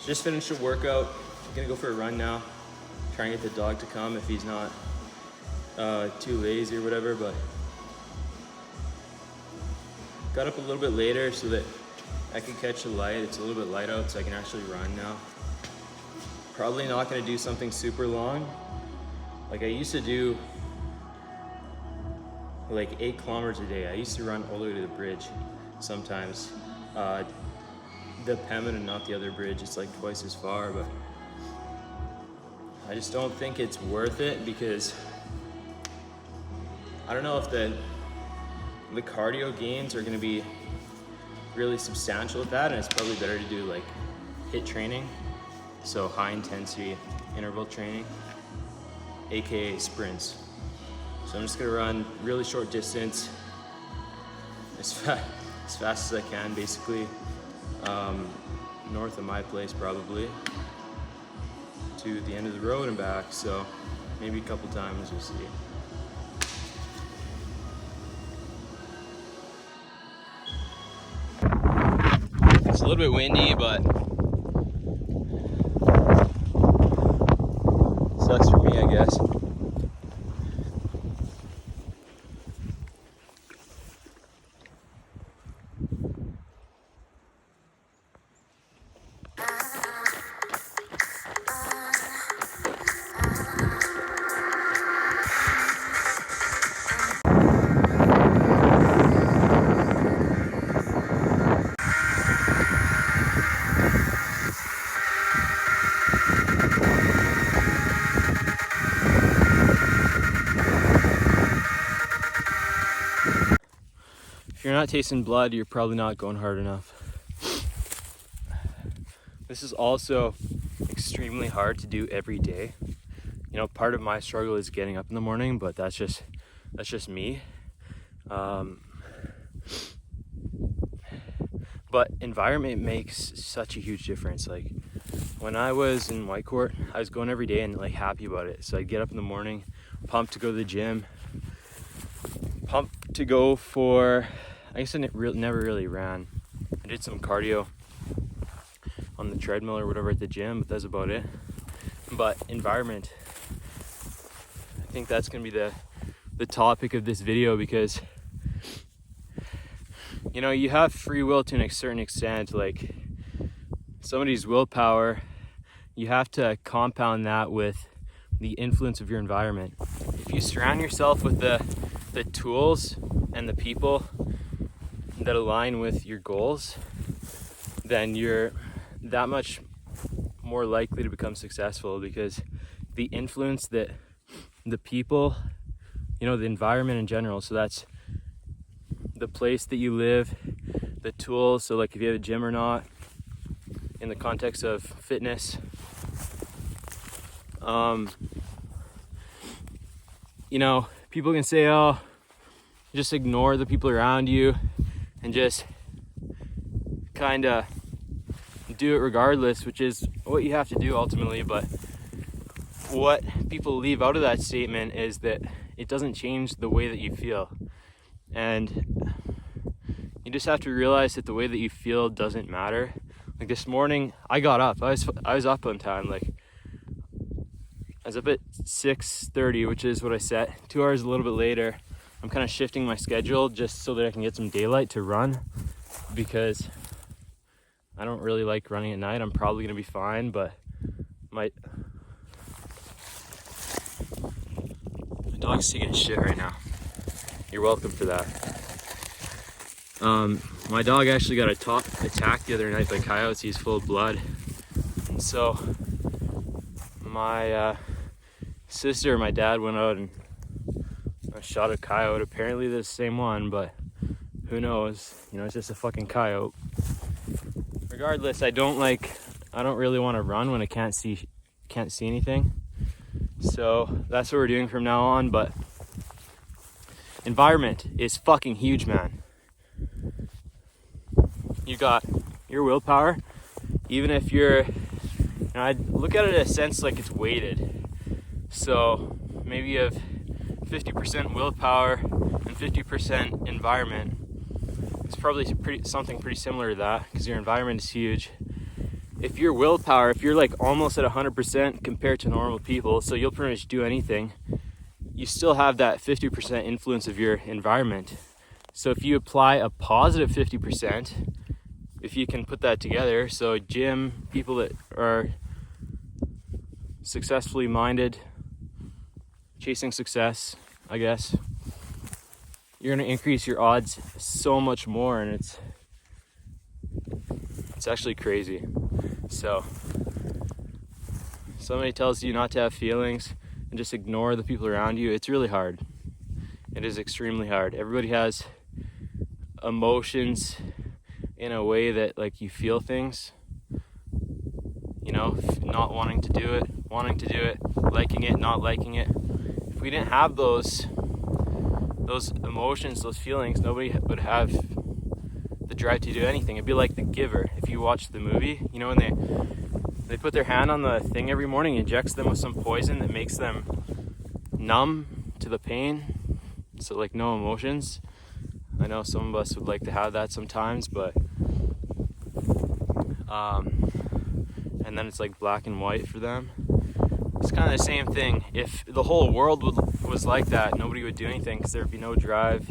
Just finished a workout. I'm gonna go for a run now. Try and get the dog to come if he's not too lazy or whatever, but got up a little bit later so that I can catch the light. It's a little bit light out so I can actually run now. Probably not gonna do something super long. Like I used to do like 8 kilometers a day. I used to run all the way to the bridge sometimes. The Pembina, not the other bridge, it's like twice as far, but I just don't think it's worth it because I don't know if the cardio gains are gonna be really substantial with that, and it's probably better to do like HIIT training, so high intensity interval training, aka sprints. So I'm just gonna run really short distance as fast as I can, basically. North of my place probably, to the end of the road and back, so maybe a couple times, we'll see. It's a little bit windy, but sucks for me, I guess. If you're not tasting blood, you're probably not going hard enough. This is also extremely hard to do every day. You know, part of my struggle is getting up in the morning, but that's just me. But environment makes such a huge difference. Like when I was in Whitecourt, I was going every day and like happy about it. So I'd get up in the morning, pumped to go to the gym, pumped to go for, I guess I never really ran. I did some cardio on the treadmill or whatever at the gym, but that's about it. But environment, I think that's gonna be the topic of this video, because you know, you have free will to a certain extent. Like somebody's willpower, you have to compound that with the influence of your environment. If you surround yourself with the tools and the people that align with your goals, then you're that much more likely to become successful, because the influence that the people, you know, the environment in general, so that's the place that you live, the tools, so like if you have a gym or not, in the context of fitness, you know, people can say, oh, just ignore the people around you and just kind of do it regardless, which is what you have to do ultimately. But what people leave out of that statement is that it doesn't change the way that you feel. And you just have to realize that the way that you feel doesn't matter. Like this morning, I got up. I was up on time. Like I was up at 6:30, which is what I set. 2 hours a little bit later. I'm kind of shifting my schedule just so that I can get some daylight to run, because I don't really like running at night. I'm probably gonna be fine, but my dog's taking a shit right now. You're welcome for that. My dog actually got attacked the other night by coyotes. He's full of blood. And so my sister and my dad went out and shot a coyote. Apparently the same one, but who knows? You know, it's just a fucking coyote. Regardless, I don't really want to run when I can't see anything. So that's what we're doing from now on. But environment is fucking huge, man. You got your willpower, even if you're, you know, I look at it in a sense like it's weighted. So maybe you have 50% willpower and 50% environment. It's probably something pretty similar to that, because your environment is huge. if your willpower, if you're like almost at 100% compared to normal people, so you'll pretty much do anything, you still have that 50% influence of your environment. So if you apply a positive 50%, if you can put that together, so gym, people that are successfully minded, chasing success, I guess, you're gonna increase your odds so much more, and it's actually crazy. So somebody tells you not to have feelings and just ignore the people around you, it's really hard. It is extremely hard. Everybody has emotions in a way that like you feel things, you know, not wanting to do it, wanting to do it, liking it, not liking it. If we didn't have those emotions, those feelings, nobody would have the drive to do anything. It'd be like The Giver. If you watch the movie, you know, when they put their hand on the thing every morning, injects them with some poison that makes them numb to the pain, so like no emotions. I know some of us would like to have that sometimes, but and then it's like black and white for them. It's kind of the same thing. If the whole world was like that, nobody would do anything because there would be no drive.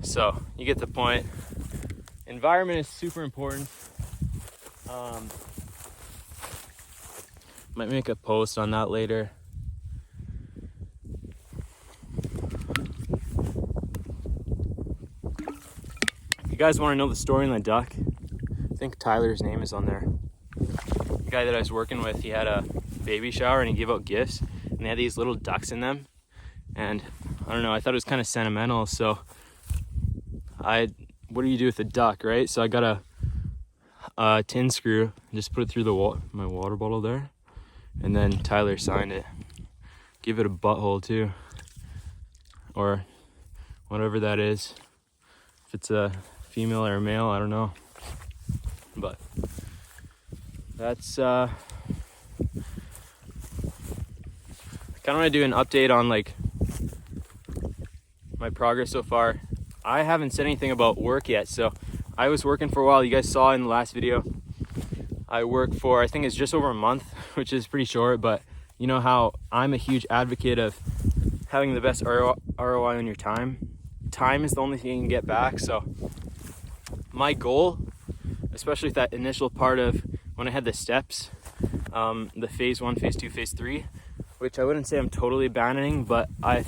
So you get the point. Environment is super important. Might make a post on that later. If you guys want to know the story on the duck, I think Tyler's name is on there. The guy that I was working with, he had a baby shower and he gave out gifts, and they had these little ducks in them. And I don't know, I thought it was kind of sentimental, so what do you do with a duck, right? So I got a tin screw and just put it through my water bottle there, and then Tyler signed it. Give it a butthole too, or whatever that is. If it's a female or a male, I don't know. But that's I kind of want to do an update on like my progress so far. I haven't said anything about work yet, so I was working for a while. You guys saw in the last video, I work for, I think it's just over a month, which is pretty short, but you know how I'm a huge advocate of having the best ROI on your time. Time is the only thing you can get back, so my goal, especially with that initial part of when I had the steps, the phase 1, phase 2, phase 3, which I wouldn't say I'm totally abandoning, but I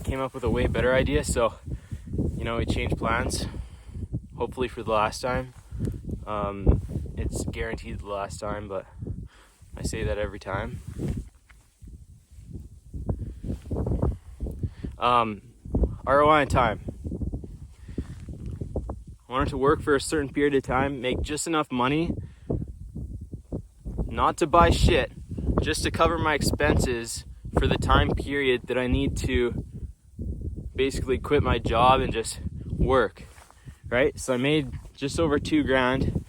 came up with a way better idea. So, you know, we changed plans, hopefully for the last time. It's guaranteed the last time, but I say that every time. ROI on time. I wanted to work for a certain period of time, make just enough money, not to buy shit, just to cover my expenses for the time period that I need to basically quit my job and just work, right? So I made just over $2,000.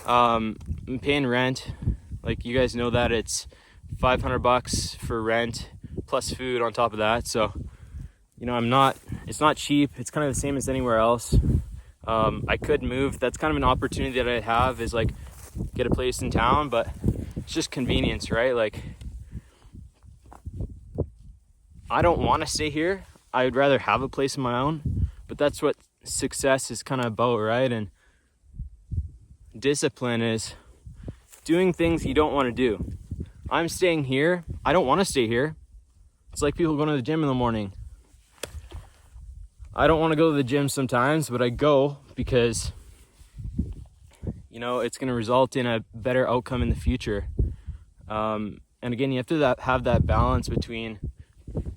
I'm paying rent. Like you guys know that it's $500 for rent plus food on top of that. So, you know, it's not cheap. It's kind of the same as anywhere else. I could move. That's kind of an opportunity that I have, is like get a place in town, but it's just convenience, right? Like I don't want to stay here. I would rather have a place of my own, but that's what success is kind of about, right? And discipline is doing things you don't want to do. I'm staying here. I don't want to stay here. It's like people going to the gym in the morning. I don't want to go to the gym sometimes, but I go because, you know, it's going to result in a better outcome in the future. And again, you have to have that balance between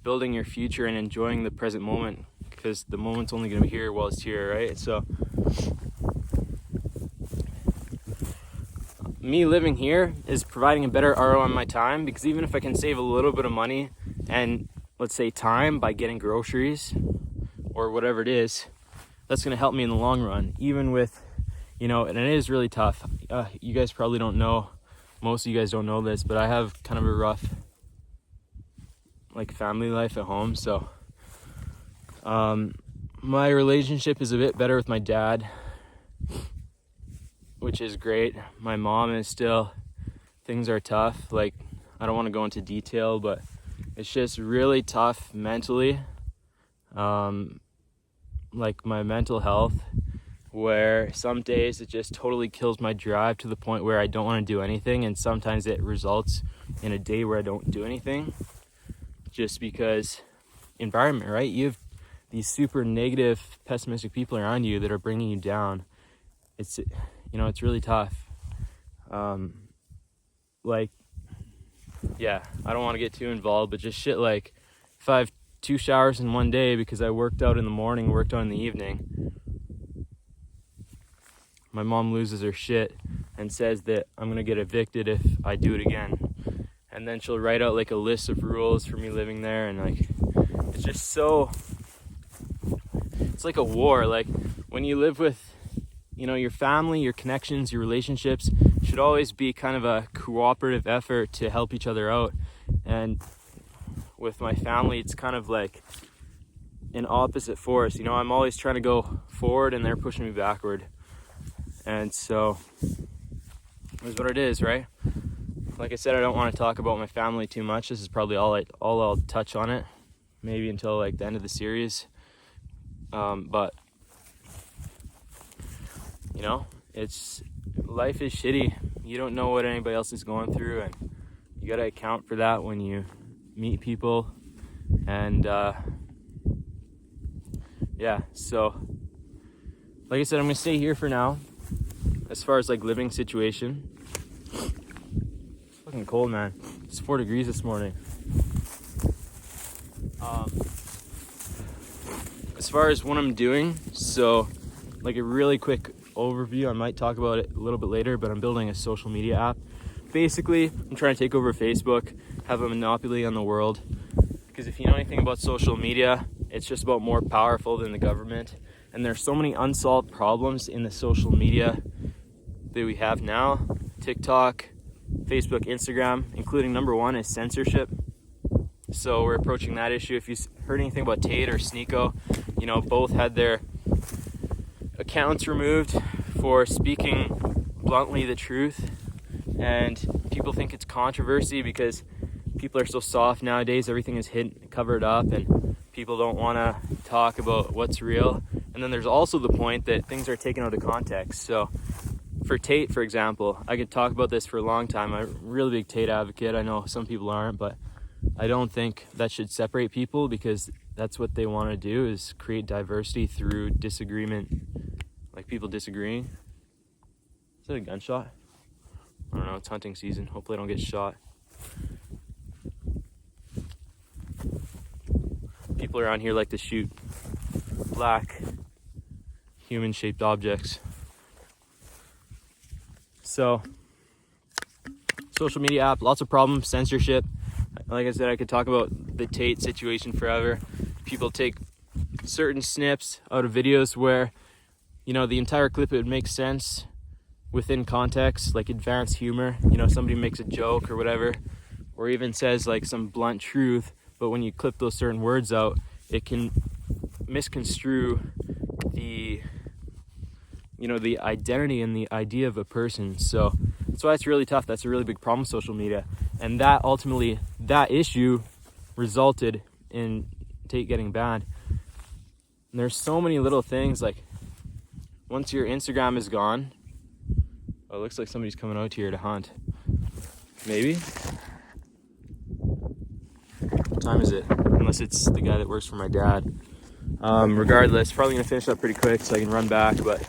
building your future and enjoying the present moment, because the moment's only going to be here while it's here, right? So me living here is providing a better ROI on my time, because even if I can save a little bit of money and, let's say, time by getting groceries or whatever it is, that's going to help me in the long run, even with, you know, and it is really tough. You guys probably don't know, most of you guys don't know this, but I have kind of a rough like family life at home. So my relationship is a bit better with my dad. which is great. My mom is still, things are tough. Like, I don't want to go into detail, but it's just really tough mentally. Like my mental health, where some days it just totally kills my drive to the point where I don't want to do anything, and sometimes it results in a day where I don't do anything just because environment, right? You have these super negative, pessimistic people around you that are bringing you down. It's, you know, it's really tough. Like, yeah, I don't want to get too involved, but just shit like if I have 2 showers in one day because I worked out in the morning, worked out in the evening, my mom loses her shit and says that I'm gonna get evicted if I do it again. And then she'll write out like a list of rules for me living there, and like, it's just so, it's like a war. Like when you live with, you know, your family, your connections, your relationships should always be kind of a cooperative effort to help each other out. And with my family, it's kind of like an opposite force. You know, I'm always trying to go forward and they're pushing me backward. And so it's what it is, right? Like I said, I don't want to talk about my family too much. This is probably all I'll touch on it, maybe until like the end of the series. But you know, life is shitty. You don't know what anybody else is going through, and you got to account for that when you meet people. And yeah, so like I said, I'm gonna stay here for now as far as like living situation. It's fucking cold, man. It's 4 degrees this morning. As far as what I'm doing, so like a really quick overview, I might talk about it a little bit later, but I'm building a social media app. Basically, I'm trying to take over Facebook, have a monopoly on the world, because if you know anything about social media, it's just about more powerful than the government. And there's so many unsolved problems in the social media that we have now. TikTok, Facebook, Instagram, including number one is censorship. So we're approaching that issue. If you heard anything about Tate or Sneeko, you know, both had their accounts removed for speaking bluntly the truth. And people think it's controversy because people are so soft nowadays. Everything is covered up, and people don't want to talk about what's real. And then there's also the point that things are taken out of context. So for Tate, for example, I could talk about this for a long time. I'm a really big Tate advocate. I know some people aren't, but I don't think that should separate people, because that's what they want to do, is create diversity through disagreement, like people disagreeing. Is that a gunshot? I don't know, it's hunting season. Hopefully I don't get shot. People around here like to shoot black human-shaped objects. So, social media app, lots of problems, censorship. Like I said, I could talk about the Tate situation forever. People take certain snips out of videos where, you know, the entire clip, it would make sense within context, like advanced humor. You know, somebody makes a joke or whatever, or even says like some blunt truth, but when you clip those certain words out, it can misconstrue the, you know, the identity and the idea of a person. So that's why it's really tough. That's a really big problem with social media. And that ultimately, that issue resulted in Tate getting banned. And there's so many little things, like once your Instagram is gone, oh, it looks like somebody's coming out here to hunt. Maybe? What time is it? Unless it's the guy that works for my dad. Regardless, probably gonna finish up pretty quick so I can run back, but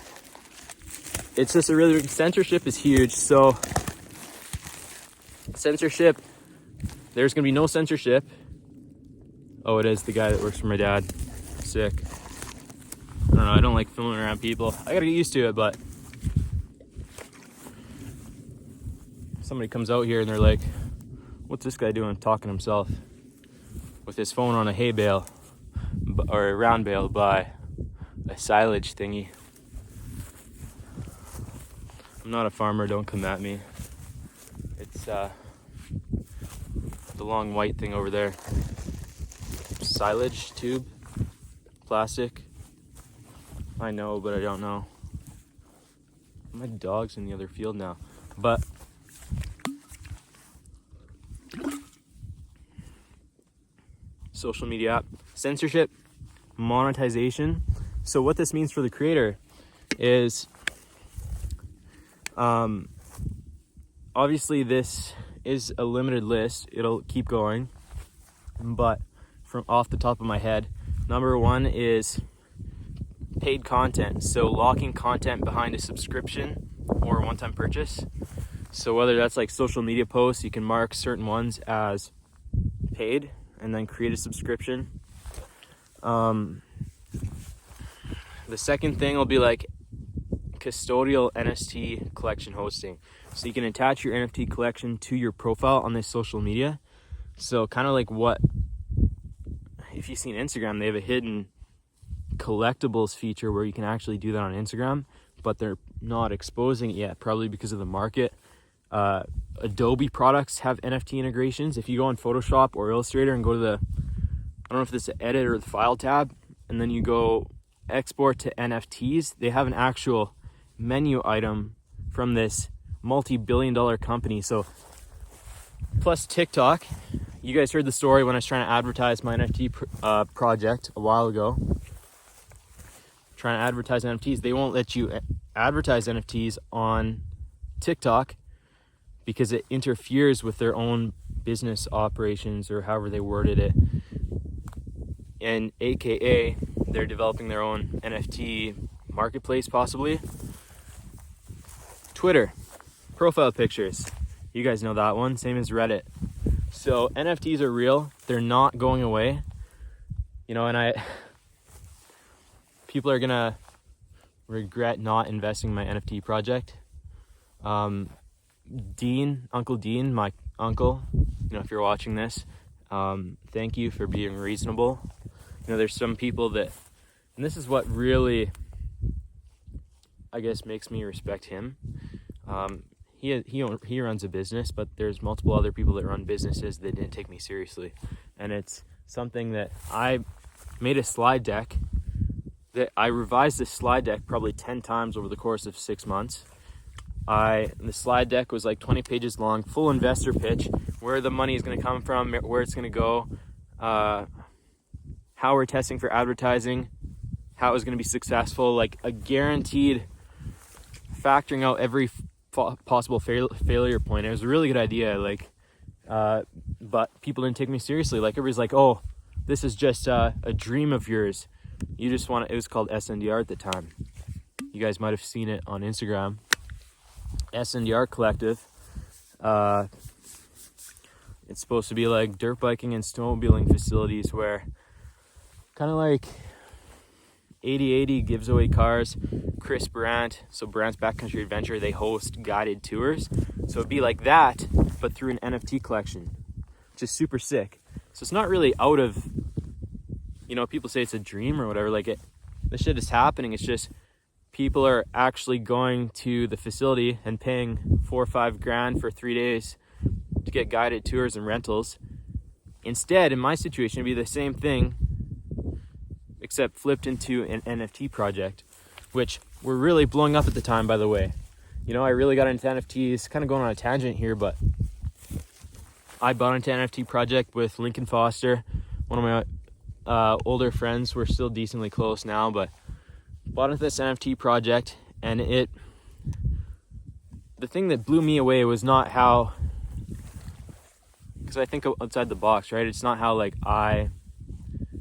it's just a really big, censorship is huge. So censorship, there's gonna be no censorship. Oh, it is the guy that works for my dad. Sick. I don't know, I don't like filming around people. I gotta get used to it, but somebody comes out here and they're like, what's this guy doing talking to himself with his phone on a hay bale or a round bale by a silage thingy? I'm not a farmer, don't come at me. It's the long white thing over there. Silage tube, plastic. I know, but I don't know. My dog's in the other field now. But social media app, censorship, monetization. So what this means for the creator is, obviously this is a limited list. It'll keep going, but from off the top of my head, number one is paid content. So locking content behind a subscription or a one-time purchase. So whether that's like social media posts, you can mark certain ones as paid and then create a subscription. The second thing will be like custodial NFT collection hosting. So you can attach your NFT collection to your profile on this social media. So kind of like what, if you've seen Instagram, they have a hidden collectibles feature where you can actually do that on Instagram, but they're not exposing it yet, probably because of the market. Adobe products have NFT integrations. If you go on Photoshop or Illustrator and go to the, I don't know if this is the edit or the file tab, and then you go export to NFTs, they have an actual menu item from this multi-billion-dollar company. So plus TikTok, you guys heard the story when I was trying to advertise my NFT project a while ago. Trying to advertise NFTs, they won't let you advertise NFTs on TikTok because it interferes with their own business operations, or however they worded it. And AKA, they're developing their own NFT marketplace, possibly. Twitter, profile pictures. You guys know that one, same as Reddit. So NFTs are real. They're not going away. You know, and people are gonna regret not investing in my NFT project. Dean, Uncle Dean, my uncle, you know, if you're watching this, thank you for being reasonable. You know, there's some people that, and this is what really, I guess, makes me respect him. He runs a business, but there's multiple other people that run businesses that didn't take me seriously. And it's something that I made a slide deck that I revised this slide deck probably 10 times over the course of 6 months. The slide deck was like 20 pages long, full investor pitch, where the money is going to come from, where it's going to go, how we're testing for advertising, how it was going to be successful, like a guaranteed factoring out every possible failure point. It was a really good idea, like, but people didn't take me seriously. Like, everybody's like, oh, this is just a dream of yours. You just want it was called SNDR at the time. You guys might have seen it on Instagram. SNDR Collective. It's supposed to be like dirt biking and snowmobiling facilities where kind of like 8080 gives away cars. Chris Brandt, so Brandt's Backcountry Adventure, they host guided tours. So it'd be like that, but through an NFT collection, which is super sick. So it's not really out of, you know, people say it's a dream or whatever, like this shit is happening. It's just people are actually going to the facility and paying $4 or $5 grand for 3 days to get guided tours and rentals. Instead, in my situation, it'd be the same thing, except flipped into an NFT project, which were really blowing up at the time, by the way. You know, I really got into NFTs, kind of going on a tangent here, but I bought into an NFT project with Lincoln Foster, one of my older friends. We're still decently close now, but bought into this NFT project, and the thing that blew me away was not how, because I think outside the box, right? It's not how, like,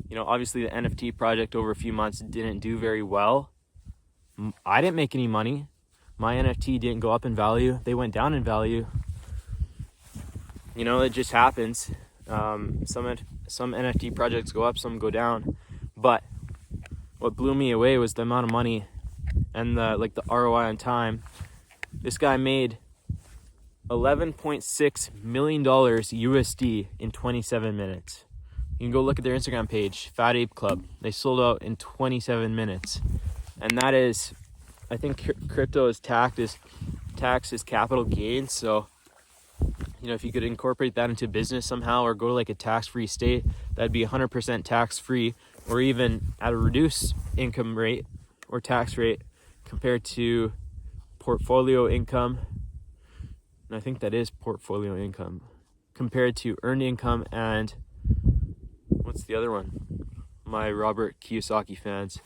you know, obviously the NFT project over a few months didn't do very well. I didn't make any money. My NFT didn't go up in value. They went down in value. You know, it just happens. Some NFT projects go up, some go down. But what blew me away was the amount of money and the ROI on time. This guy made $11.6 million USD in 27 minutes. You can go look at their Instagram page, Fat Ape Club. They sold out in 27 minutes. And that is, I think crypto is taxed as capital gains. So, you know, if you could incorporate that into business somehow, or go to like a tax-free state, that'd be 100% tax-free, or even at a reduced income rate or tax rate compared to portfolio income, and I think that is portfolio income, compared to earned income and what's the other one? My Robert Kiyosaki fans.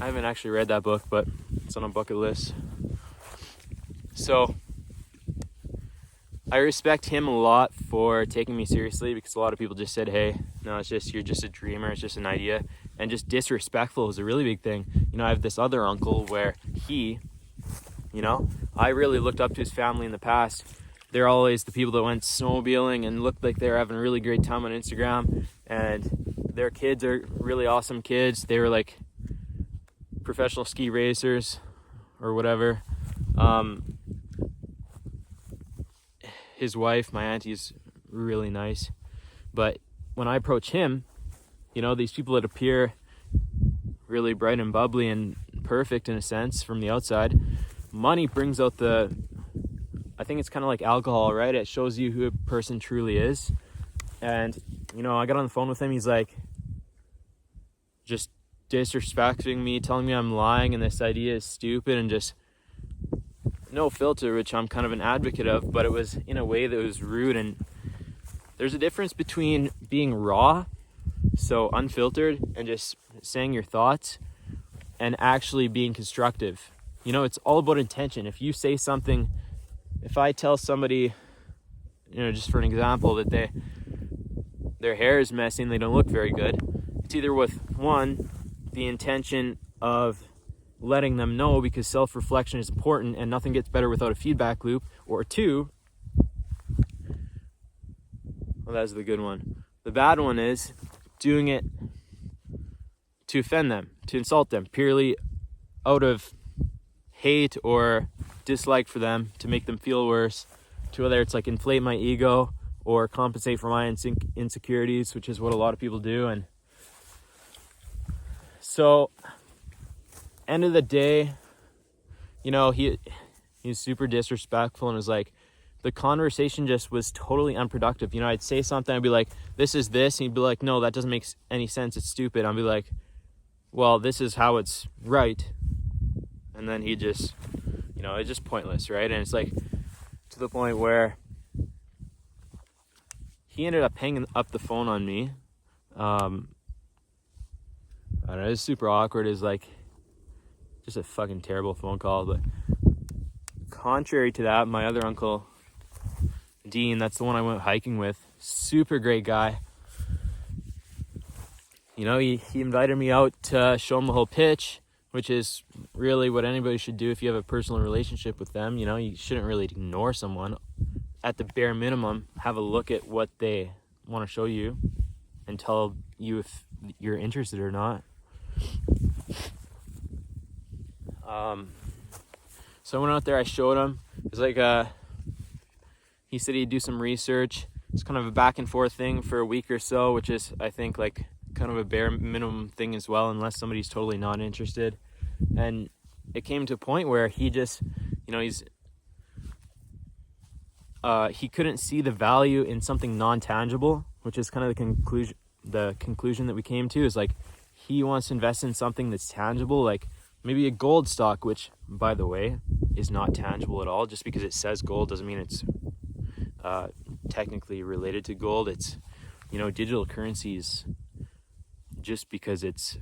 I haven't actually read that book, but it's on a bucket list. So I respect him a lot for taking me seriously, because a lot of people just said, hey, no, you're just a dreamer, it's just an idea. And just disrespectful is a really big thing. I have this other uncle where I really looked up to his family in the past. They're always the people that went snowmobiling and looked like they were having a really great time on Instagram. And their kids are really awesome kids. They were like professional ski racers or whatever. His wife, my auntie's really nice. But when I approach him, these people that appear really bright and bubbly and perfect in a sense from the outside, money brings out I think it's kind of like alcohol, right? It shows you who a person truly is. And, I got on the phone with him. He's like, just disrespecting me, telling me I'm lying and this idea is stupid, and just no filter, which I'm kind of an advocate of, but it was in a way that was rude. And there's a difference between being raw, so unfiltered, and just saying your thoughts, and actually being constructive. It's all about intention. If you say something, if I tell somebody, just for an example, that their hair is messy and they don't look very good, it's either with one, the intention of letting them know, because self-reflection is important and nothing gets better without a feedback loop, or two, well, that's the good one. The bad one is doing it to offend them, to insult them, purely out of hate or dislike for them, to make them feel worse, to whether it's like inflate my ego or compensate for my insecurities, which is what a lot of people do. And so end of the day, he was super disrespectful, and was like, the conversation just was totally unproductive. I'd say something, I'd be like, this is this, and he'd be like, no, that doesn't make any sense, it's stupid. I'd be like, well, this is how it's right. And then he just, it's just pointless, right? And it's like to the point where he ended up hanging up the phone on me. I don't know, it's super awkward. It's like just a fucking terrible phone call. But contrary to that, my other uncle, Dean, that's the one I went hiking with, super great guy. He invited me out to show him the whole pitch, which is really what anybody should do if you have a personal relationship with them. You shouldn't really ignore someone. At the bare minimum, have a look at what they want to show you and tell you if you're interested or not. So I went out there, I showed him. It was like he said he'd do some research. It's kind of a back and forth thing for a week or so, which is, I think, like kind of a bare minimum thing as well, unless somebody's totally not interested. And it came to a point where he just, he couldn't see the value in something non-tangible, which is kind of the conclusion that we came to, is like, he wants to invest in something that's tangible, like maybe a gold stock, which, by the way, is not tangible at all. Just because it says gold doesn't mean it's technically related to gold. It's, digital currencies, just because it's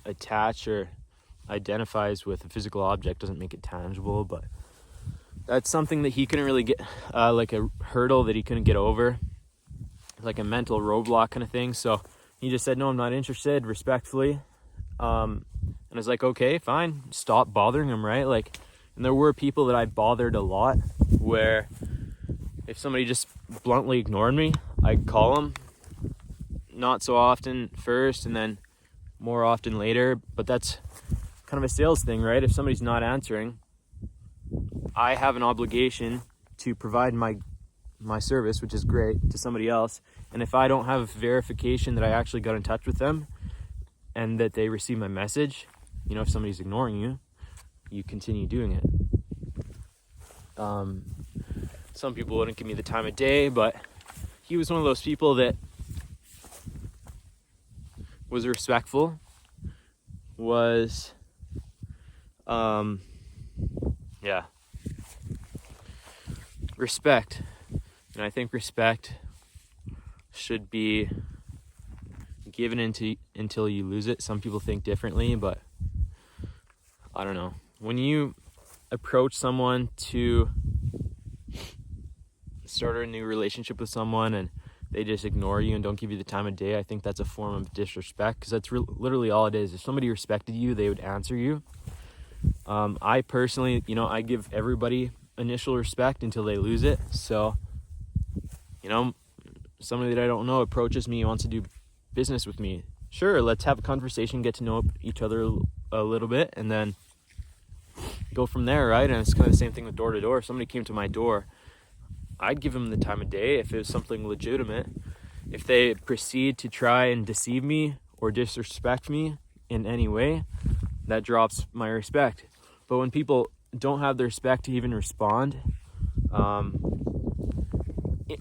attached or identifies with a physical object doesn't make it tangible. But that's something that he couldn't really get, like a hurdle that he couldn't get over, like a mental roadblock kind of thing. So he just said, no, I'm not interested, respectfully. And I was like, okay, fine, stop bothering him, right? Like, and there were people that I bothered a lot, where if somebody just bluntly ignored me, I'd call them, not so often first and then more often later. But that's kind of a sales thing, right? If somebody's not answering, I have an obligation to provide my service, which is great, to somebody else. And if I don't have verification that I actually got in touch with them and that they received my message, if somebody's ignoring you, you continue doing it. Some people wouldn't give me the time of day, but he was one of those people that was respectful was, respect. And I think respect should be given until you lose it. Some people think differently, but I don't know. When you approach someone to start a new relationship with someone and they just ignore you and don't give you the time of day, I think that's a form of disrespect, because that's literally all it is. If somebody respected you, they would answer you. I personally, I give everybody initial respect until they lose it. So, somebody that I don't know approaches me, wants to do business with me. Sure, let's have a conversation, get to know each other a little bit, and then go from there, right? And it's kind of the same thing with door to door. If somebody came to my door, I'd give them the time of day if it was something legitimate. If they proceed to try and deceive me or disrespect me in any way, that drops my respect. But when people don't have the respect to even respond,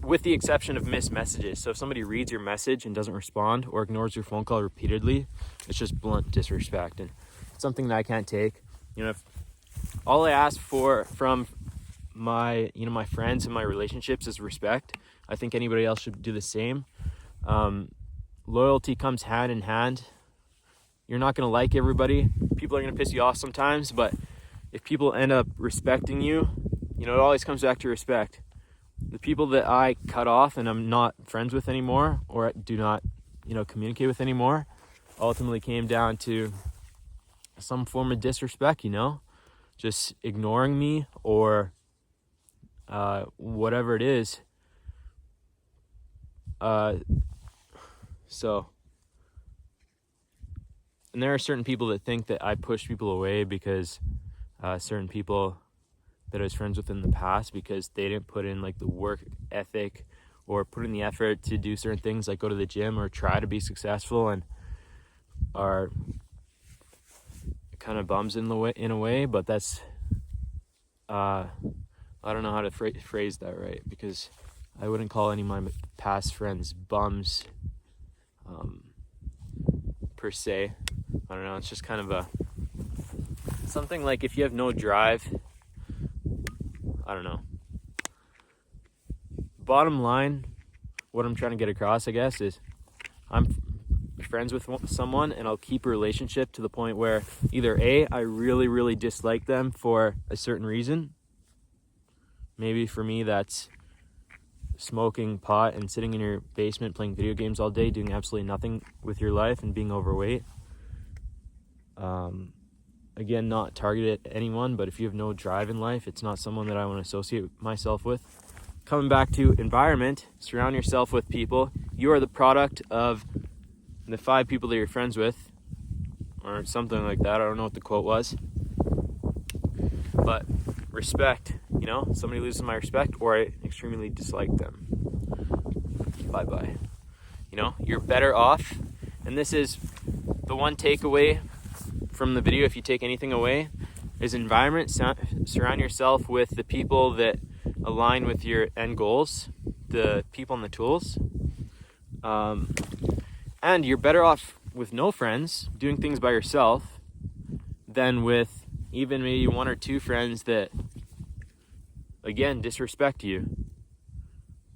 with the exception of missed messages. So if somebody reads your message and doesn't respond or ignores your phone call repeatedly, it's just blunt disrespect, and it's something that I can't take. If all I ask for from my friends and my relationships is respect, I think anybody else should do the same. Loyalty comes hand in hand. You're not going to like everybody. People are going to piss you off sometimes, but if people end up respecting you, it always comes back to respect. The people that I cut off and I'm not friends with anymore, or do not, communicate with anymore, ultimately came down to some form of disrespect, just ignoring me or whatever it is. And there are certain people that think that I push people away because certain people that I was friends with in the past, because they didn't put in like the work ethic or put in the effort to do certain things, like go to the gym or try to be successful, and are kind of bums in a way. But that's I don't know how to phrase that right, because I wouldn't call any of my past friends bums per se. I don't know, it's just kind of something like, if you have no drive, I don't know. Bottom line, what I'm trying to get across, I guess, is I'm friends with someone and I'll keep a relationship to the point where either A, I really, really dislike them for a certain reason. Maybe for me, that's smoking pot and sitting in your basement playing video games all day, doing absolutely nothing with your life and being overweight. Again, not targeted at anyone, but if you have no drive in life, it's not someone that I want to associate myself with. Coming back to environment, surround yourself with people. You are the product of the 5 people that you're friends with, or something like that. I don't know what the quote was. But respect, somebody loses my respect or I extremely dislike them. Bye-bye. You're better off. And this is the one takeaway from the video, if you take anything away, is environment. Surround yourself with the people that align with your end goals, the people and the tools. And you're better off with no friends, doing things by yourself, than with even maybe 1 or 2 friends that, again, disrespect you.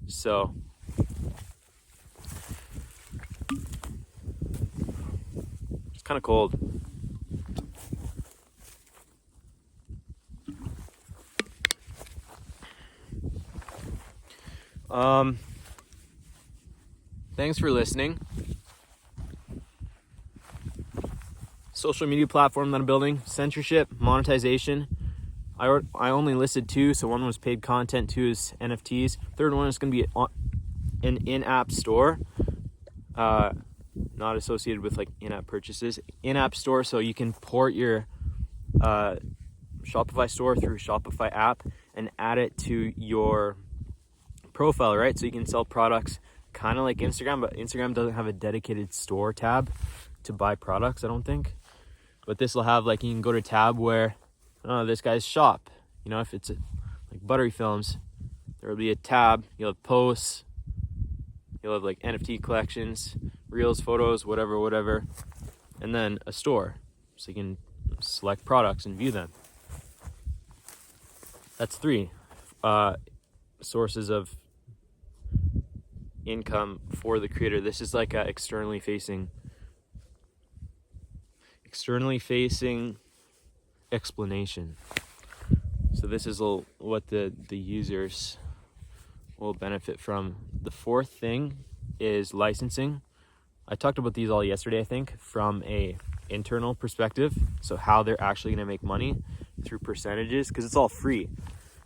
So it's kind of cold. Thanks for listening. Social media platform that I'm building: censorship, monetization. I only listed 2, so one was paid content, 2 is NFTs. Third one is going to be an in-app store, not associated with like in-app purchases. In-app store, so you can port your Shopify store through Shopify app and add it to your profile, right? So you can sell products kind of like Instagram, but Instagram doesn't have a dedicated store tab to buy products, I don't think. But this will have, like, you can go to a tab where this guy's shop, if it's like Buttery Films, there will be a tab. You'll have posts, you'll have like NFT collections, reels, photos, whatever, and then a store. so you can select products and view them. That's 3 sources of income for the creator. This is like a externally facing explanation. So this is what the users will benefit from. The 4th thing is licensing. I talked about these all yesterday, I think, from a internal perspective. So how they're actually going to make money through percentages, because it's all free.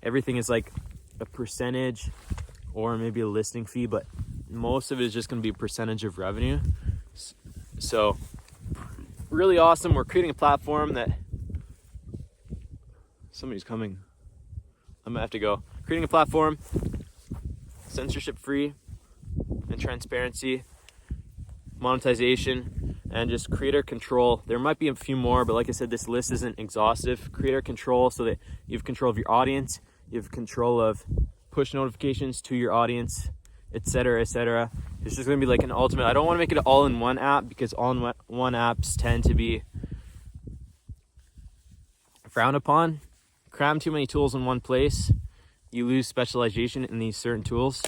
Everything is like a percentage or maybe a listing fee, but most of it is just going to be a percentage of revenue. So really awesome. We're creating a platform that somebody's coming. I'm gonna have to go. Creating a platform, censorship free and transparency, monetization, and just creator control. There might be a few more, but like I said, this list isn't exhaustive. Creator control, so that you have control of your audience, you have control of push notifications to your audience, etc., etc. It's just going to be like an ultimate. I don't want to make it all in one app, because all in one apps tend to be frowned upon. Cram too many tools in one place, you lose specialization in these certain tools.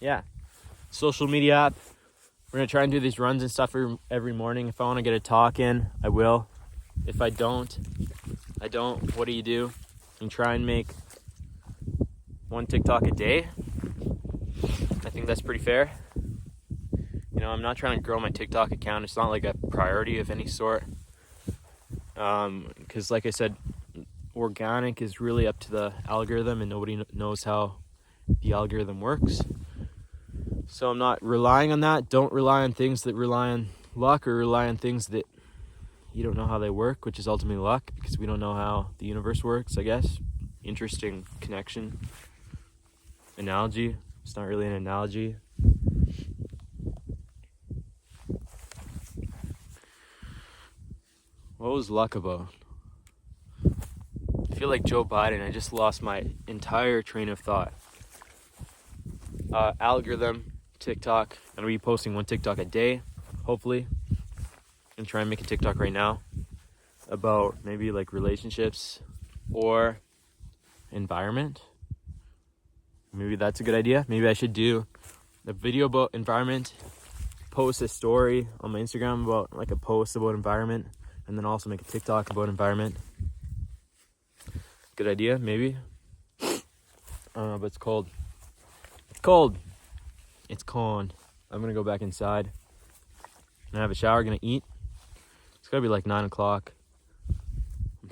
Yeah, social media app. We're gonna try and do these runs and stuff every morning. If I want to get a talk in, I will. If I don't, I don't. What do? You can try and make 1 TikTok a day. I think that's pretty fair. You know, I'm not trying to grow my TikTok account. It's not like a priority of any sort. Because like I said, organic is really up to the algorithm, and nobody knows how the algorithm works. So I'm not relying on that. Don't rely on things that rely on luck, or rely on things that you don't know how they work, which is ultimately luck, because we don't know how the universe works, I guess. Interesting connection. Analogy. It's not really an analogy. What was luck about? I feel like Joe Biden. I just lost my entire train of thought. Algorithm, TikTok. I'm going to be posting 1 TikTok a day, hopefully. I'm trying to make a TikTok right now about maybe like relationships or environment. Maybe that's a good idea. Maybe I should do a video about environment, post a story on my Instagram about like a post about environment, and then also make a TikTok about environment. Good idea, maybe. I don't know, but it's cold. It's cold. It's cold. I'm gonna go back inside. Gonna have a shower, gonna eat. It's gotta be like 9 o'clock.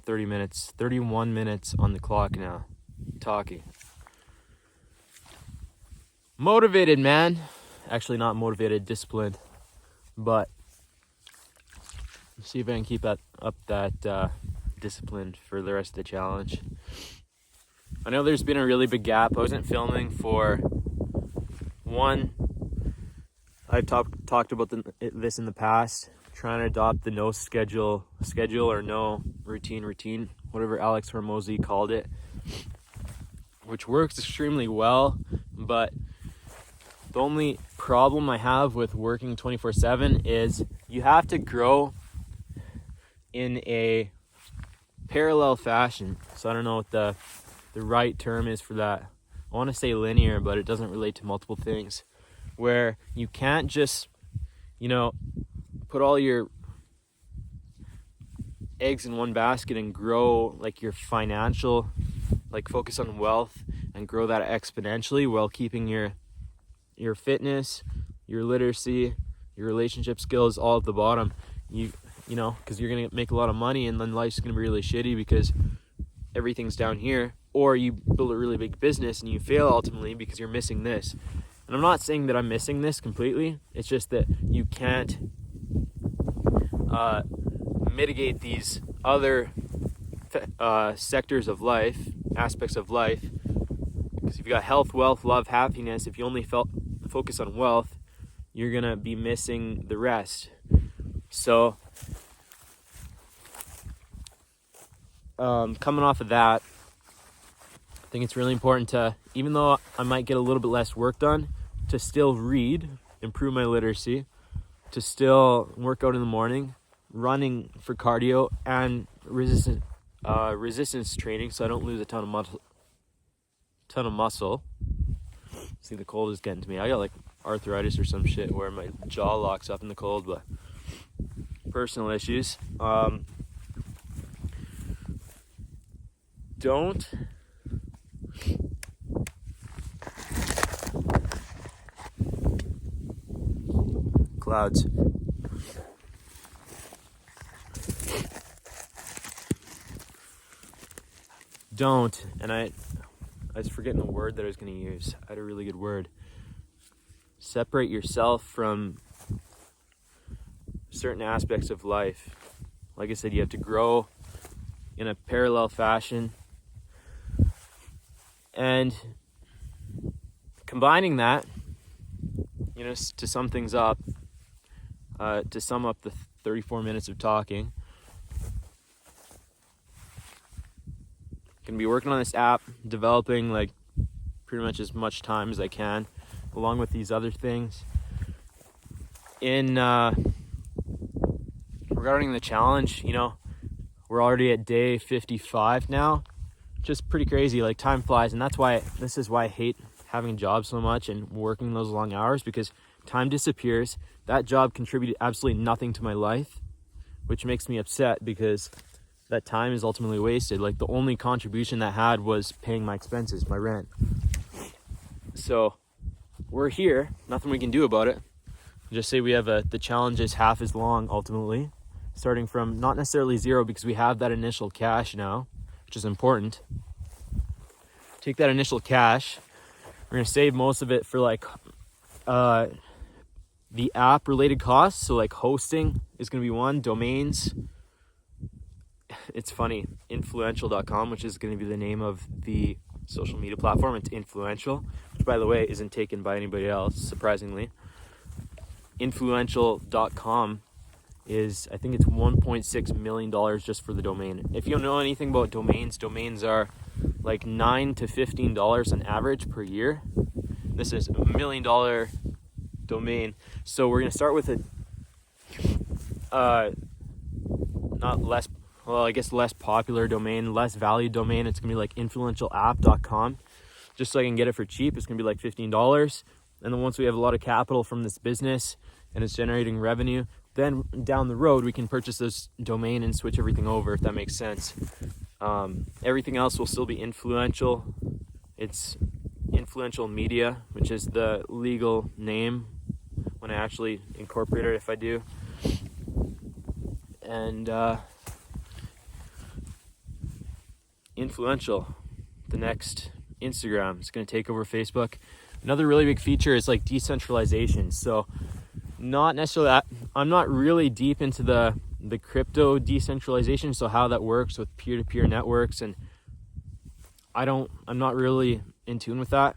31 minutes on the clock now. Talking. Motivated, man. Actually not motivated, disciplined. But see if I can keep up that discipline for the rest of the challenge. I know there's been a really big gap. I wasn't filming for one. I've talked about this in the past, trying to adopt the no schedule or no routine, whatever Alex Hormozy called it, which works extremely well. But the only problem I have with working 24/7 is you have to grow in a parallel fashion. So I don't know what the right term is for that. I want to say linear, but it doesn't relate to multiple things. Where you can't just, put all your eggs in one basket and grow like your financial, like focus on wealth and grow that exponentially while keeping your fitness, your literacy, your relationship skills all at the bottom. Because you're going to make a lot of money, and then life's going to be really shitty because everything's down here. Or you build a really big business and you fail ultimately because you're missing this. And I'm not saying that I'm missing this completely. It's just that you can't mitigate these other sectors of life, aspects of life. Because if you got health, wealth, love, happiness, if you only focus on wealth, you're going to be missing the rest. So coming off of that, I think it's really important to, even though I might get a little bit less work done, to still read, improve my literacy, to still work out in the morning, running for cardio and resistance training, so I don't lose a ton of muscle. See, the cold is getting to me. I got like arthritis or some shit where my jaw locks up in the cold, but personal issues. Don't clouds. Don't, and I was forgetting the word that I was going to use. I had a really good word. Separate yourself from certain aspects of life. Like I said, you have to grow in a parallel fashion. And combining that, you know, to sum things up, to sum up the 34 minutes of talking, gonna be working on this app, developing like pretty much as much time as I can, along with these other things. In regarding the challenge, you know, we're already at day 55 now. Just pretty crazy, like time flies, and this is why I hate having a job so much and working those long hours, because time disappears. That job contributed absolutely nothing to my life, which makes me upset because that time is ultimately wasted. Like the only contribution that had was paying my expenses, my rent. So we're here, nothing we can do about it. Just say we have the challenge is half as long ultimately, starting from not necessarily zero, because we have that initial cash now, which is important. Take that initial cash. We're gonna save most of it for like the app related costs. So like hosting is gonna be one, domains. It's funny, influential.com, which is gonna be the name of the social media platform. It's Influential, which by the way isn't taken by anybody else, surprisingly. Influential.com is, I think it's $1.6 million just for the domain. If you don't know anything about domains are like $9 to $15 on average per year. This is $1 million domain. So we're gonna start with less popular domain, less valued domain. It's gonna be like influentialapp.com, just so I can get it for cheap. It's gonna be like $15. And then once we have a lot of capital from this business and it's generating revenue, then down the road we can purchase this domain and switch everything over, if that makes sense. Everything else will still be Influential. It's Influential Media, which is the legal name when I actually incorporate it, if I do. And Influential, the next Instagram, is going to take over Facebook. Another really big feature is like decentralization. So not necessarily that, I'm not really deep into the crypto decentralization, so how that works with peer-to-peer networks, and I'm not really in tune with that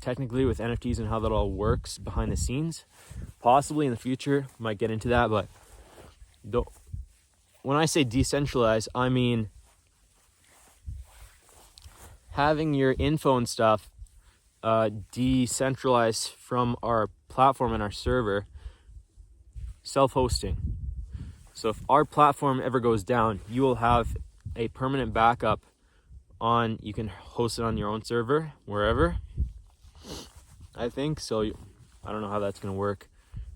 technically, with NFTs and how that all works behind the scenes. Possibly in the future might get into that, but when I say decentralized, I mean having your info and stuff decentralized from our platform and our server, self-hosting. So if our platform ever goes down, you will have a permanent backup on, you can host it on your own server, wherever, I think. So I don't know how that's going to work.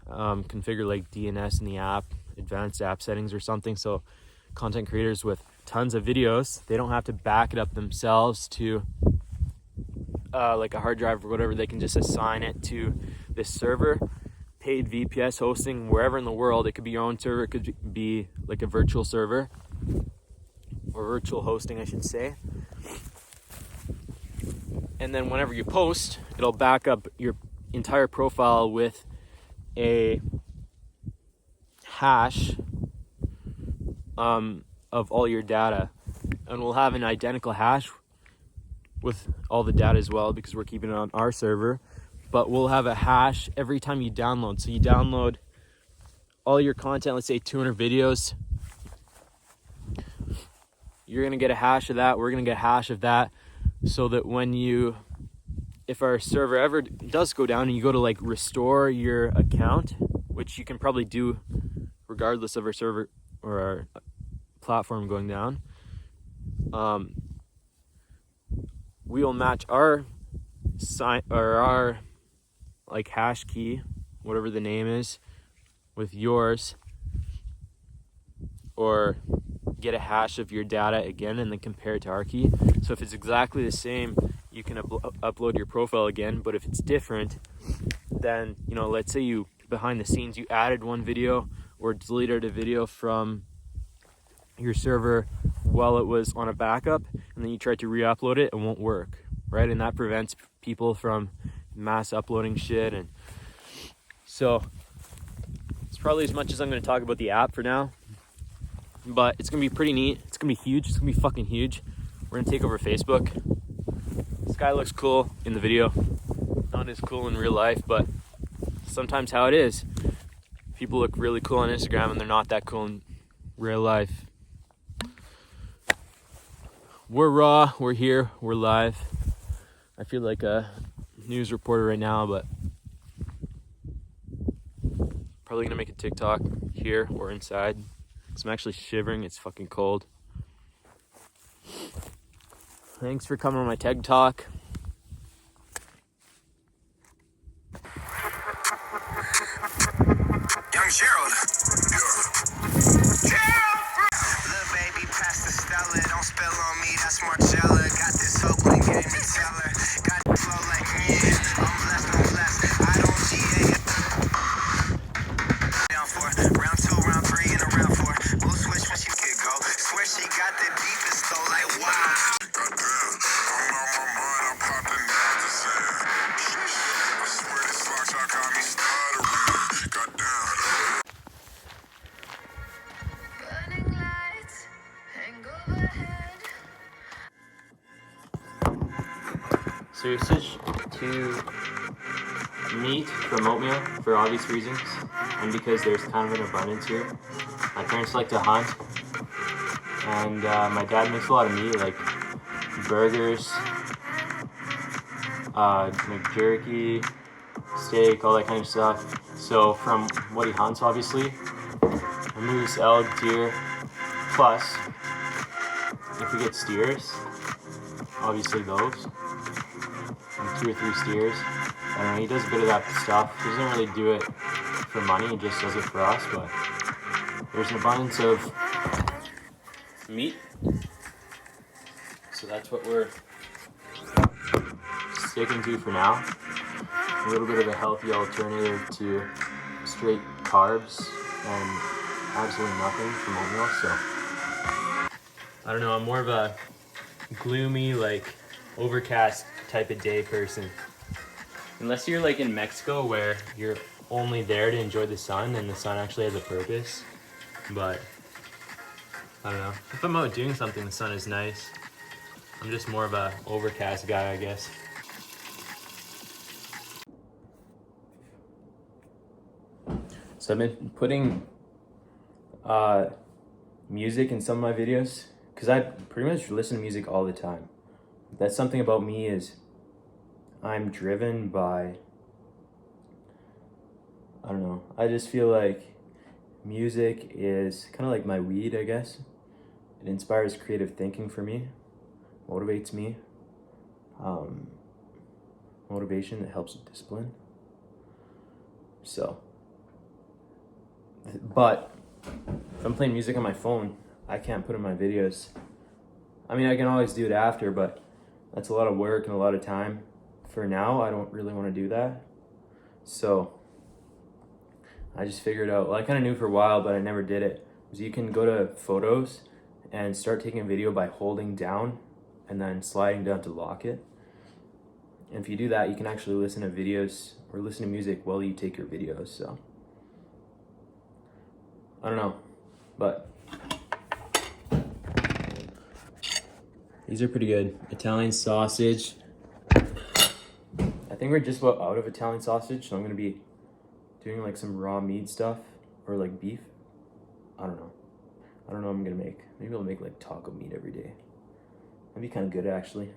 Configure like DNS in the app, advanced app settings or something. So content creators with tons of videos, they don't have to back it up themselves to like a hard drive or whatever. They can just assign it to this server. Paid VPS hosting wherever in the world. It could be your own server, it could be like a virtual server, or virtual hosting I should say. And then whenever you post, it'll back up your entire profile with a hash of all your data, and we'll have an identical hash with all the data as well, because we're keeping it on our server. But we'll have a hash every time you download. So you download all your content, let's say 200 videos. You're gonna get a hash of that, we're gonna get a hash of that, so that when you if our server ever does go down and you go to like restore your account, which you can probably do regardless of our server or our platform going down, we will match our sign or our like hash key, whatever the name is, with yours, or get a hash of your data again and then compare it to our key. So if it's exactly the same, you can upload your profile again. But if it's different, then, you know, let's say you behind the scenes you added one video or deleted a video from your server while it was on a backup, and then you tried to re-upload it, it won't work, right? And that prevents people from mass uploading shit. And so it's probably as much as I'm going to talk about the app for now, but it's going to be pretty neat. It's going to be huge. It's going to be fucking huge. We're going to take over Facebook. This guy looks cool in the video, not as cool in real life, but sometimes how it is. People look really cool on Instagram and they're not that cool in real life. We're raw, we're here, we're live. I feel like a news reporter right now, but probably gonna make a TikTok here or inside, because I'm actually shivering. It's fucking cold. Thanks for coming on my TED Talk. Young Gerald. Little baby, pass the Stella. Don't spill on me, that's Marcella. Got this Oakland game to tell her. Got the flow like me. I'm blessed. I don't GA. Down for round 2, round 3, and a round 4. We'll switch when she could go. Swear she got the deepest though, like wow. Goddamn, I'm on my mind, I'm popping out the sand. I swear this song shot got me stuttering. Goddamn. So you switch to meat from oatmeal for obvious reasons, and because there's kind of an abundance here. My parents like to hunt, and my dad makes a lot of meat, like burgers, like jerky, steak, all that kind of stuff. So from what he hunts, obviously, a moose, elk, deer, plus if we get steers, obviously those, and 2 or 3 steers. I don't know, he does a bit of that stuff. He doesn't really do it for money, he just does it for us, but there's an abundance of meat. So that's what we're sticking to for now. A little bit of a healthy alternative to straight carbs and absolutely nothing from oatmeal. So I don't know, I'm more of a gloomy, like overcast type of day person. Unless you're like in Mexico where you're only there to enjoy the sun and the sun actually has a purpose. But I don't know, if I'm out doing something, the sun is nice. I'm just more of a overcast guy, I guess. So I've been putting music in some of my videos because I pretty much listen to music all the time. That's something about me, is I'm driven by, I don't know, I just feel like music is kind of like my weed, I guess. It inspires creative thinking for me, motivates me, motivation that helps with discipline. So, but if I'm playing music on my phone, I can't put in my videos. I mean, I can always do it after, but that's a lot of work and a lot of time. For now, I don't really want to do that. So I just figured out, well, I kind of knew for a while, but I never did it, is you can go to photos and start taking a video by holding down and then sliding down to lock it. And if you do that, you can actually listen to videos or listen to music while you take your videos. So I don't know, but these are pretty good. Italian sausage. I think we're just about out of Italian sausage, so I'm gonna be doing like some raw meat stuff or like beef. I don't know what I'm gonna make. Maybe I'll make like taco meat every day. That'd be kind of good, actually.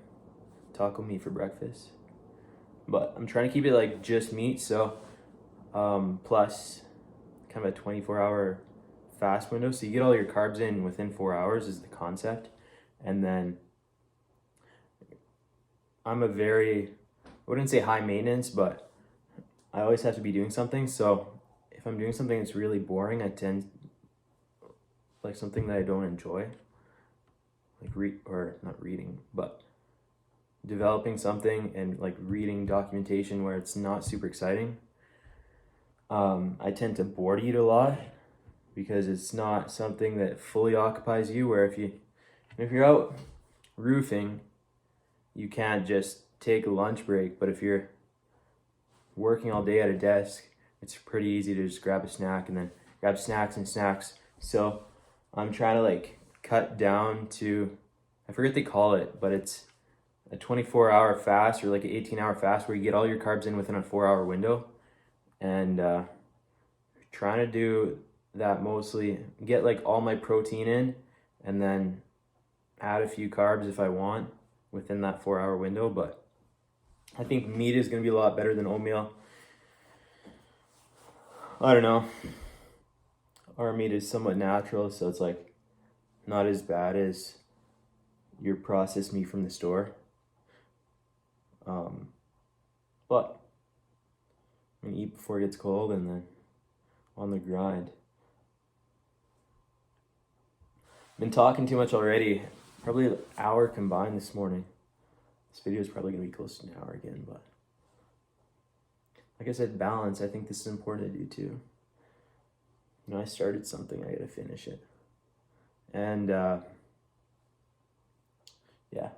Taco meat for breakfast. but I'm trying to keep it like just meat. So plus kind of a 24-hour fast window, so you get all your carbs in within 4 hours is the concept. And then I'm a very, I wouldn't say high maintenance, but I always have to be doing something. So if I'm doing something that's really boring, I tend like something that I don't enjoy, like not reading, but developing something and like reading documentation where it's not super exciting. I tend to board eat a lot because it's not something that fully occupies you, where if you're out roofing, you can't just take a lunch break, but if you're working all day at a desk, it's pretty easy to just grab a snack and then grab snacks and snacks. So I'm trying to like cut down to, I forget what they call it, but it's a 24-hour fast or like an 18-hour fast where you get all your carbs in within a 4-hour window. And trying to do that mostly, get like all my protein in and then add a few carbs if I want within that 4-hour window. But I think meat is going to be a lot better than oatmeal. I don't know. Our meat is somewhat natural, so it's like not as bad as your processed meat from the store. But I'm gonna eat before it gets cold and then on the grind. Been talking too much already. Probably an hour combined this morning. This video is probably gonna be close to an hour again, but like I said, balance. I think this is important to do too. You know, I started something, I gotta finish it. And yeah.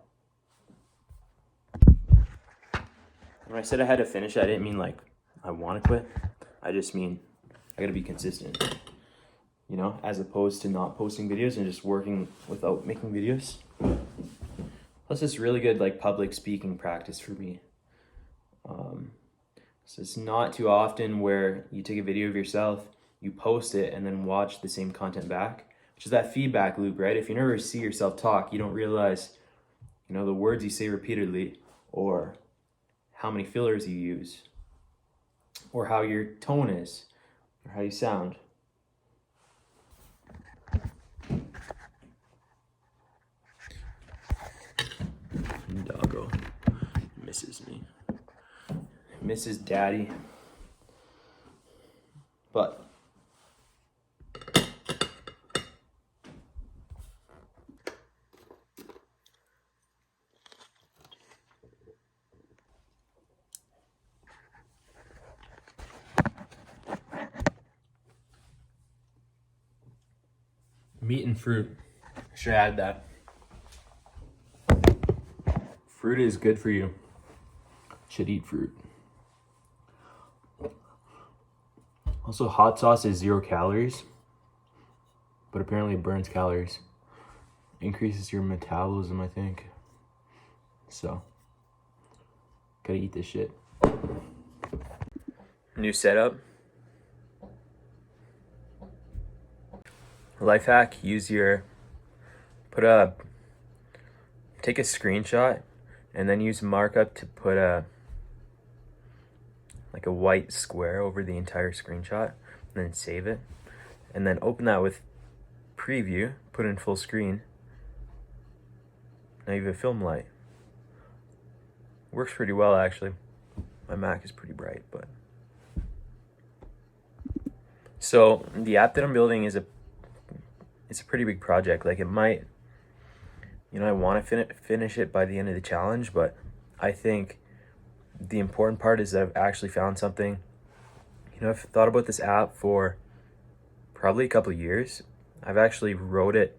When I said I had to finish it, I didn't mean like I want to quit. I just mean I gotta be consistent, you know, as opposed to not posting videos and just working without making videos. Plus, it's really good like public speaking practice for me. So it's not too often where you take a video of yourself, you post it, and then watch the same content back, which is that feedback loop, right? If you never see yourself talk, you don't realize, you know, the words you say repeatedly, or how many fillers you use, or how your tone is, or how you sound. Doggo misses me. Misses daddy. But meat and fruit. I should add that. Fruit is good for you. Should eat fruit. Also, hot sauce is 0 calories, but apparently it burns calories. Increases your metabolism, I think. So, gotta eat this shit. New setup. Life hack, take a screenshot and then use markup to put a white square over the entire screenshot, and then save it. And then open that with preview, put in full screen. Now you have a film light. Works pretty well actually. My Mac is pretty bright, but. So the app that I'm building is it's a pretty big project. Like it might, you know, I want to finish it by the end of the challenge, but I think the important part is that I've actually found something. You know, I've thought about this app for probably a couple of years. I've actually wrote it,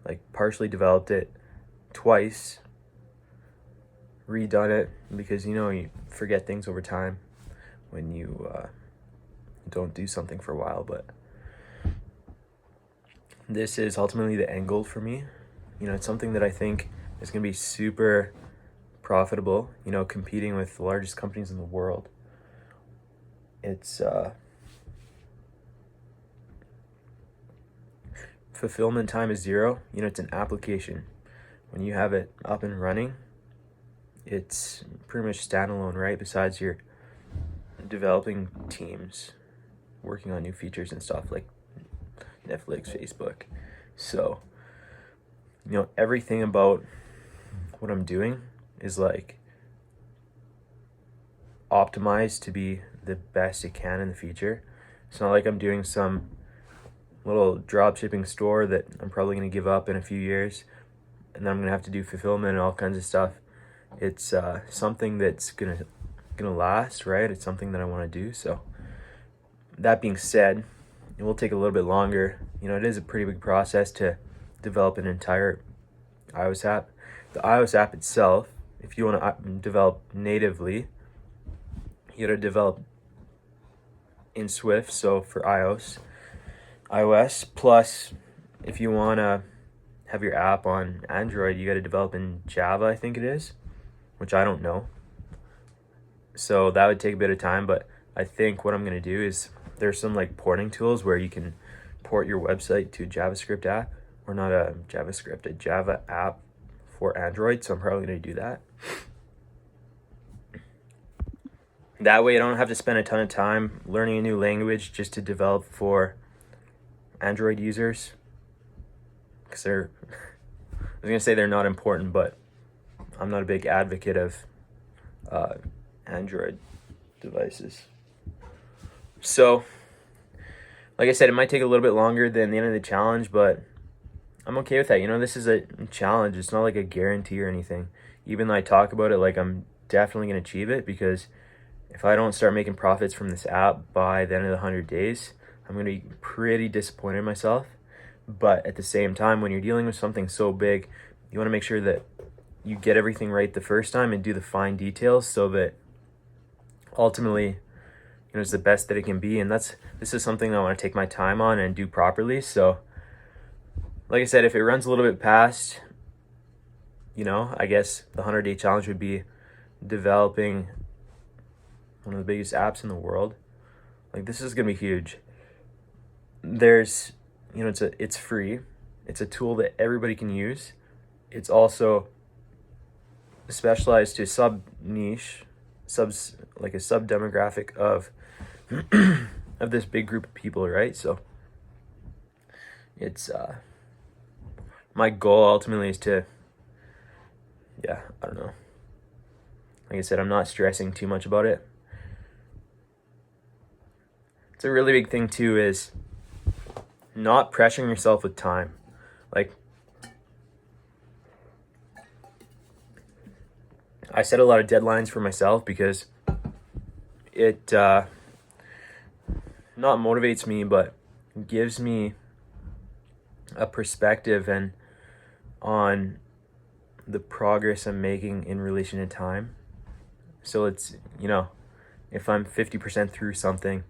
like partially developed it twice, redone it, because, you know, you forget things over time when you don't do something for a while. But this is ultimately the end goal for me. You know, it's something that I think is going to be super profitable, you know, competing with the largest companies in the world. It's fulfillment time is 0. You know, it's an application. When you have it up and running, it's pretty much standalone, right? Besides your developing teams, working on new features and stuff like Netflix, Facebook. So, everything about what I'm doing is like optimized to be the best it can in the future. It's not like I'm doing some little drop shipping store that I'm probably going to give up in a few years and then I'm going to have to do fulfillment and all kinds of stuff. It's something that's gonna last, right? It's something that I want to do. So that being said, it will take a little bit longer. It is a pretty big process to develop an entire iOS app. The iOS app itself, if you want to develop natively, you got to develop in Swift, so for iOS, plus if you want to have your app on Android, you got to develop in Java, I think it is, which I don't know. So that would take a bit of time, but I think what I'm going to do is there's some like porting tools where you can port your website to a JavaScript app, or not a JavaScript, a Java app for Android. So I'm probably going to do that. That way I don't have to spend a ton of time learning a new language just to develop for Android users. Because I was going to say they're not important, but I'm not a big advocate of Android devices. So, like I said, it might take a little bit longer than the end of the challenge, but I'm okay with that. This is a challenge. It's not like a guarantee or anything. Even though I talk about it like I'm definitely going to achieve it, because if I don't start making profits from this app by the end of the 100 days, I'm going to be pretty disappointed in myself. But at the same time, when you're dealing with something so big, you want to make sure that you get everything right the first time and do the fine details so that ultimately, it's the best that it can be. And this is something I want to take my time on and do properly. So, like I said, if it runs a little bit past, I guess the 100-day challenge would be developing one of the biggest apps in the world. Like, this is going to be huge. There's, it's free. It's a tool that everybody can use. It's also specialized to a sub demographic of of this big group of people, right? So it's my goal ultimately is to, I don't know. Like I said, I'm not stressing too much about it. It's a really big thing too, is not pressuring yourself with time. Like, I set a lot of deadlines for myself because it not motivates me, but gives me a perspective and on the progress I'm making in relation to time. So it's, if I'm 50% through something,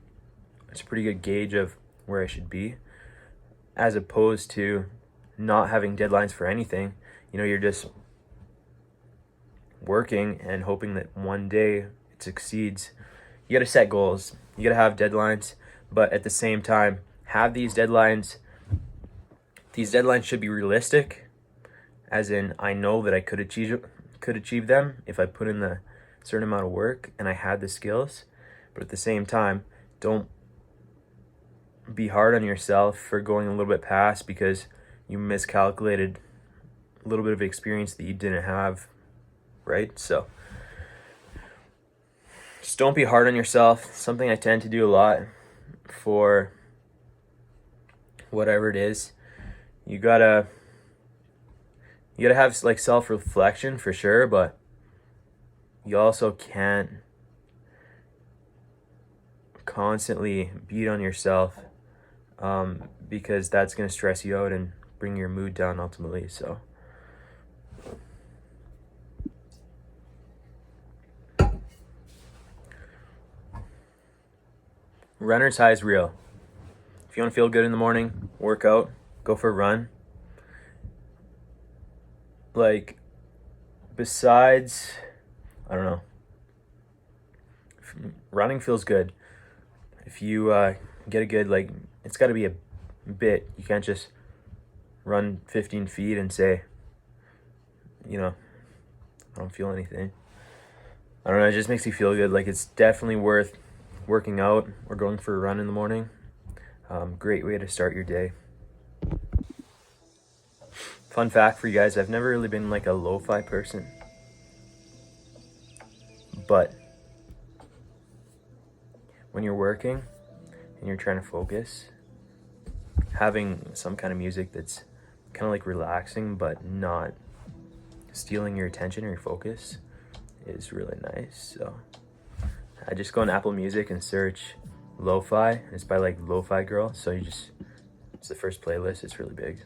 it's a pretty good gauge of where I should be, as opposed to not having deadlines for anything. You're just working and hoping that one day it succeeds. You got to set goals. You got to have deadlines, but at the same time, have these deadlines. These deadlines should be realistic, as in I know that I could achieve them if I put in the certain amount of work and I had the skills. But at the same time, don't be hard on yourself for going a little bit past because you miscalculated a little bit of experience that you didn't have, right? So just don't be hard on yourself. Something I tend to do a lot for whatever it is. You gotta have like self-reflection for sure, but you also can't constantly beat on yourself, because that's going to stress you out and bring your mood down ultimately. So runner's high is real. If you want to feel good in the morning, work out, go for a run. Like, besides, I don't know, running feels good. If you get a good, like, it's got to be a bit. You can't just run 15 feet and say, I don't feel anything. I don't know, it just makes me feel good. Like, it's definitely worth working out or going for a run in the morning. Great way to start your day. Fun fact for you guys, I've never really been like a lo-fi person, but when you're working and you're trying to focus, having some kind of music that's kind of like relaxing but not stealing your attention or your focus is really nice. So I just go on Apple Music and search lo-fi. It's by like Lo-Fi Girl. So it's the first playlist. It's really big.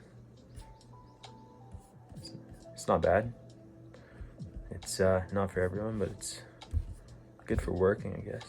It's not bad. It's not for everyone, but it's good for working, I guess.